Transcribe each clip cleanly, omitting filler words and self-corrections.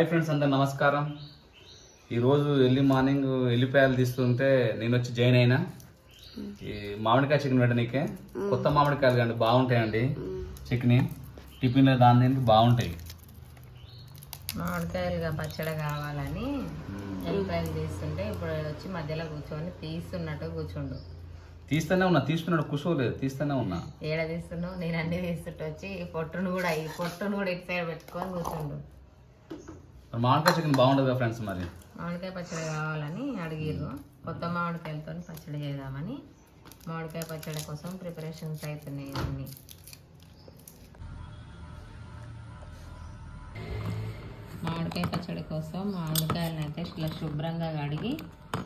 Hi friends, అందరు నమస్కారం. ఈరోజు ఎర్లీ మార్నింగ్ ఎల్లిపాయలు తీస్తుంటే నేను వచ్చి జాయిన్ అయినా. ఈ మామిడికాయ చికెన్ పెట్టనీకే. కొత్త మామిడికాయలు కానీ బాగుంటాయండి. చికెన్ టిఫిన్లో దాని దీనికి బాగుంటాయి. మామిడికాయలుగా పచ్చడి కావాలని ఎల్లిపాయలు తీస్తుంటే ఇప్పుడు వచ్చి మధ్యలో కూర్చొని తీస్తున్నట్టు కూర్చుండు. తీస్తూనే ఉన్నా, తీసుకున్నాడు, కూర్చోలేదు, తీస్తూనే ఉన్నా. ఏడ తీస్తున్నావు? నేను అన్ని తీస్తుంటే వచ్చి ఈ పొట్టును కూడా ఇటు సైడ్ పెట్టుకొని కూర్చుండు. మామిడికాయ చికెన్ బాగుంటుంది కదా ఫ్రెండ్స్. మరి మామిడికాయ పచ్చడి కావాలని అడిగిర్రు. కొత్త మామిడికాయలతో పచ్చడి చేద్దామని మామిడికాయ పచ్చడి కోసం ప్రిపరేషన్స్ అవుతున్నాయి అన్ని. మామిడికాయ పచ్చడి కోసం మామిడికాయలను అయితే ఇట్లా శుభ్రంగా కడిగి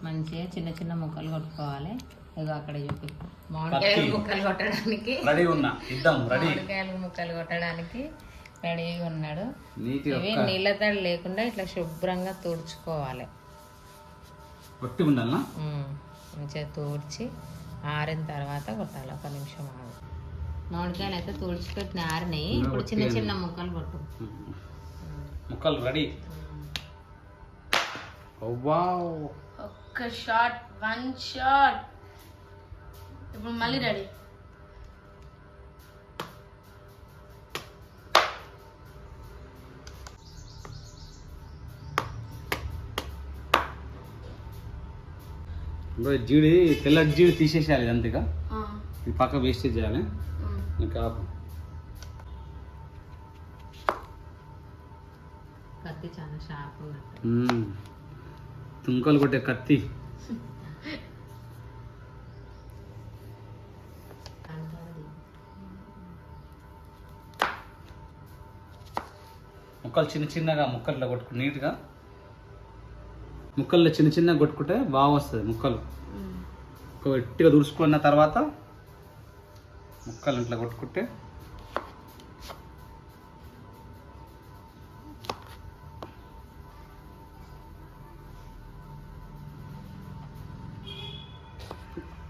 మంచిగా చిన్న చిన్న ముక్కలు కొట్టుకోవాలి. ఇక అక్కడ చూపి మామిడికాయలు ముక్కలు కొట్టడానికి మామిడికాయలు ముక్కలు కొట్టడానికి రెడీగా ఉన్నాడు. ఇవి నీళ్ళ తడి లేకుండా ఇట్లా శుభ్రంగా తుడుచుకోవాలి. మంచిగా తుడిచి ఆరిన తర్వాత కొట్టాలి. ఒక నిమిషం ఆగు. మామిడికాయలు అయితే తుడిచిపెట్టిన ఆరినాయి. ఇప్పుడు చిన్న చిన్న ముక్కలు కొట్టు. ముక్కలు రెడీ. ఒక్క షాట్, వన్ షాట్. ఇప్పుడు మళ్ళీ రెడీ. జీడి తెల్లటి జీడి తీసేసేయాలి అంతేగా. ఇది పక్క వేస్టేజ్ చేయాలి. ఇంకా కత్తి చాలా షార్ప్ తుంకలు కొట్టే కత్తి. ముక్కలు చిన్న చిన్నగా ముక్కల్లో కొట్టుకు నీట్గా ముక్కల్లో చిన్న చిన్నగా కొట్టుకుంటే బాగా వస్తుంది. ముక్కలు గట్టిగా దుడుచుకున్న తర్వాత ముక్కలు ఇట్లా కొట్టుకుంటే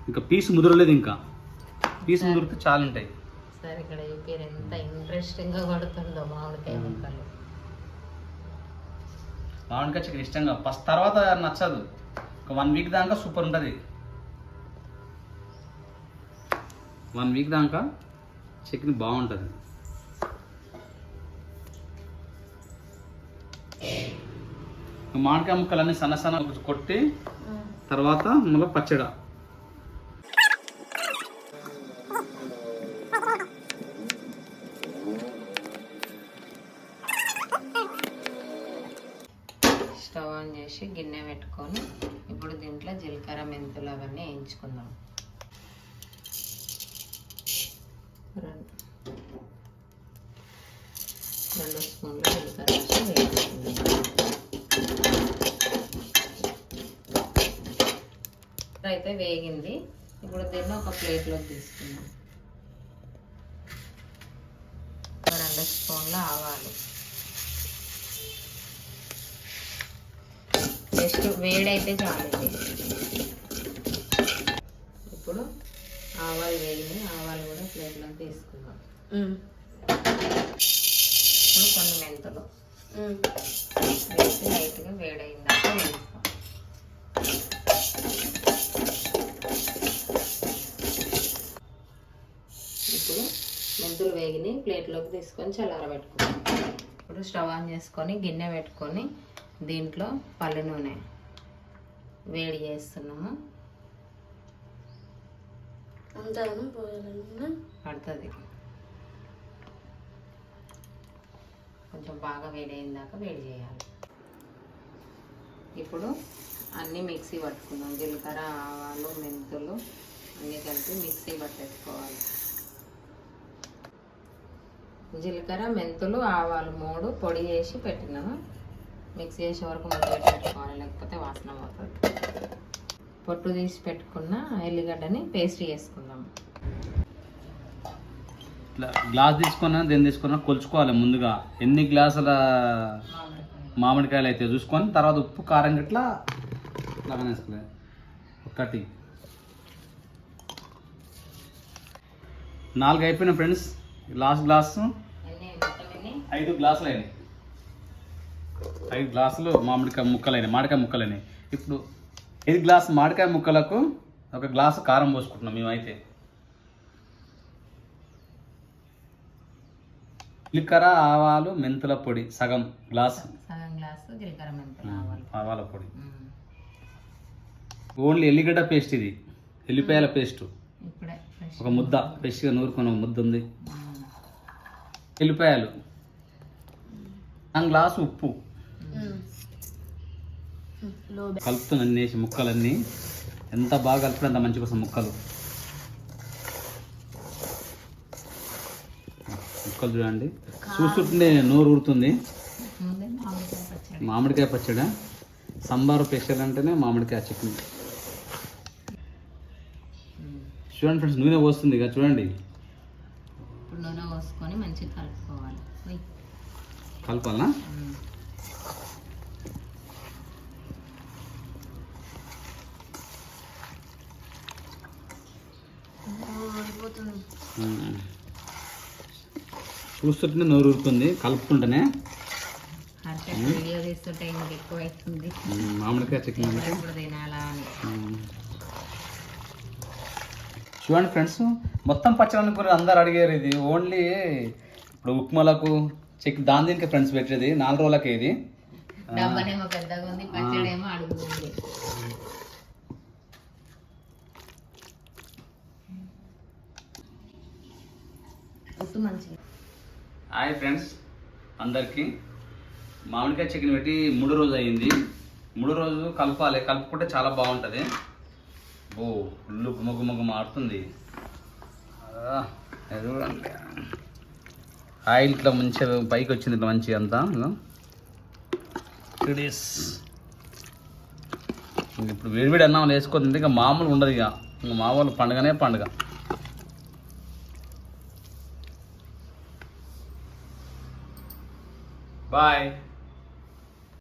ఇంకా పీసు ముదరలేదు. ఇంకా పీసు ముదిరితే చాలా ఉంటాయి. సరే, ఇక్కడ చెప్పారు ఎంత ఇంట్రెస్టింగ్గా కొడుతుందో మామిడికాయ ముక్కలు. మామిడికాయ చికెన్ ఇష్టంగా ఫస్ట్, తర్వాత నచ్చదు. ఒక 1 వీక్ దాకా సూపర్ ఉంటుంది. 1 వీక్ దాకా చికెన్ బాగుంటుంది. మామిడికాయ ముక్కలన్నీ సన్న సన్న కొట్టి తర్వాత మళ్ళీ పచ్చడి. స్టవ్ ఆన్ చేసి గిన్నె పెట్టుకొని ఇప్పుడు దీంట్లో జీలకర్ర మెంతులు అవన్నీ వేయించుకుందాం. 2 స్పూన్లు జీలకర్ర వేసి వేయించుకుందాం. అయితే వేగింది. ఇప్పుడు దీన్ని ఒక ప్లేట్లోకి తీసుకుందాం. 2 స్పూన్లు ఆవాలు. జస్ట్ వేడైతే చాలండి. ఇప్పుడు ఆవాలు వేగినాయి. ఆవాలు కూడా ప్లేట్లో తీసుకుందాం. ఇప్పుడు కొన్ని మెంతులు వేసి లైట్గా వేడైందాక వేస్తాం. ఇప్పుడు మెంతులు వేగినాయి. ప్లేట్లోకి తీసుకొని చల్లారబెట్టుకుందాం. ఇప్పుడు స్టవ్ ఆన్ చేసుకొని గిన్నె పెట్టుకొని దీంట్లో పల్లి నూనె వేడి చేస్తున్నాము. పడుతుంది. కొంచెం బాగా వేడైందాక వేడి చేయాలి. ఇప్పుడు అన్నీ మిక్సీ పట్టుకుందాం. జీలకర్ర, ఆవాలు, మెంతులు అన్నీ కలిపి మిక్సీ పట్టేసుకోవాలి. జీలకర్ర, మెంతులు, ఆవాలు 3 పొడి చేసి పెట్టినాము. మిక్స్ చేసే వరకు మంచిగా పెట్టుకోవాలి, లేకపోతే వాసన పోతుంది. పొట్టు తీసి పెట్టుకున్న ఎల్లిగడ్డని పేస్ట్ చేసుకుందాం. గ్లాస్ తీసుకున్నా దేని తీసుకున్నా కొలుచుకోవాలి. ముందుగా ఎన్ని గ్లాసుల మామిడికాయలు అయితే చూసుకొని తర్వాత ఉప్పు కారం గిట్లా లాగానే వేసుకోవాలి. 1 4 అయిపోయినా ఫ్రెండ్స్. లాస్ట్ గ్లాసు 5 గ్లాసులు అయినాయి. 5 గ్లాసులు మామిడికాయ ముక్కలైనాయి. ఇప్పుడు 5 గ్లాసు మామిడికాయ ముక్కలకు 1 గ్లాసు కారం పోసుకుంటున్నాం మేమైతే. జీలకర్ర ఆవాలు మెంతుల పొడి సగం గ్లాసు జీలకర్ర మెంతులు ఆవాల పొడి. ఓన్లీ ఎల్లిగడ్డ పేస్ట్, ఇది ఎల్లిపాయల పేస్ట్. ఇప్పుడే ఒక ముద్ద ఫ్రెష్గా నూరుకున్న ముద్ద ఉంది. ఎల్లిపాయలు, 1 గ్లాసు ఉప్పు కలుపుతున్న ముక్కలన్నీ. ఎంత బాగా కలుపుతుంది అంత మంచి కోసం ముక్కలు చూడండి. చూస్తుంటే నోరు ఊరుతుంది. మామిడికాయ పచ్చడి సంబారు స్పెషల్ అంటేనే మామిడికాయ చట్నీ. చూడండి ఫ్రెండ్స్, నూనె పోస్తుంది ఇక చూడండి. ఇప్పుడు నూనె పోసుకొని మంచిగా కలుపుకోవాలి. కలపాలనా? చూస్తుంటే నోరు ఊరుతుంది కలుపుతుంటేనే. వీడియో తీస్తుంటే ఇంకా ఎక్కువ అవుతుంది మామిడికాయ చట్నీ అంటే. తినాలా అని. చూడండి ఫ్రెండ్స్, మొత్తం పచ్చడి అనుకుని అందరు అడిగారు. ఇది ఓన్లీ ఇప్పుడు ఉప్మాలకు దాని దీనికి ఫ్రెండ్స్ పెట్టేది 4 రోజులకి. ఇది డబ్బనేమో పెద్దగా ఉంది, పచ్చడి ఏమో అడుగుతుంది. ఉప్పు మంచిగా. హాయ్ ఫ్రెండ్స్ అందరికీ. మామిడికాయ చికెన్ పెట్టి 3 రోజు అయ్యింది. 3 రోజు కలపాలి, కలుపుకుంటే చాలా బాగుంటుంది. ఓ ఫుల్ గుమ్మ మారుతుంది. చూడండి, ఆయిల్ ఇట్లా మంచిగా పైకి వచ్చింది, ఇట్లా మంచిగా అంతా. ఇప్పుడు వేడివేడి అన్నం వేసుకుంది, ఇంకా మామూలు ఉండదు. ఇక మామూలు పండుగనే పండుగ. బాయ్.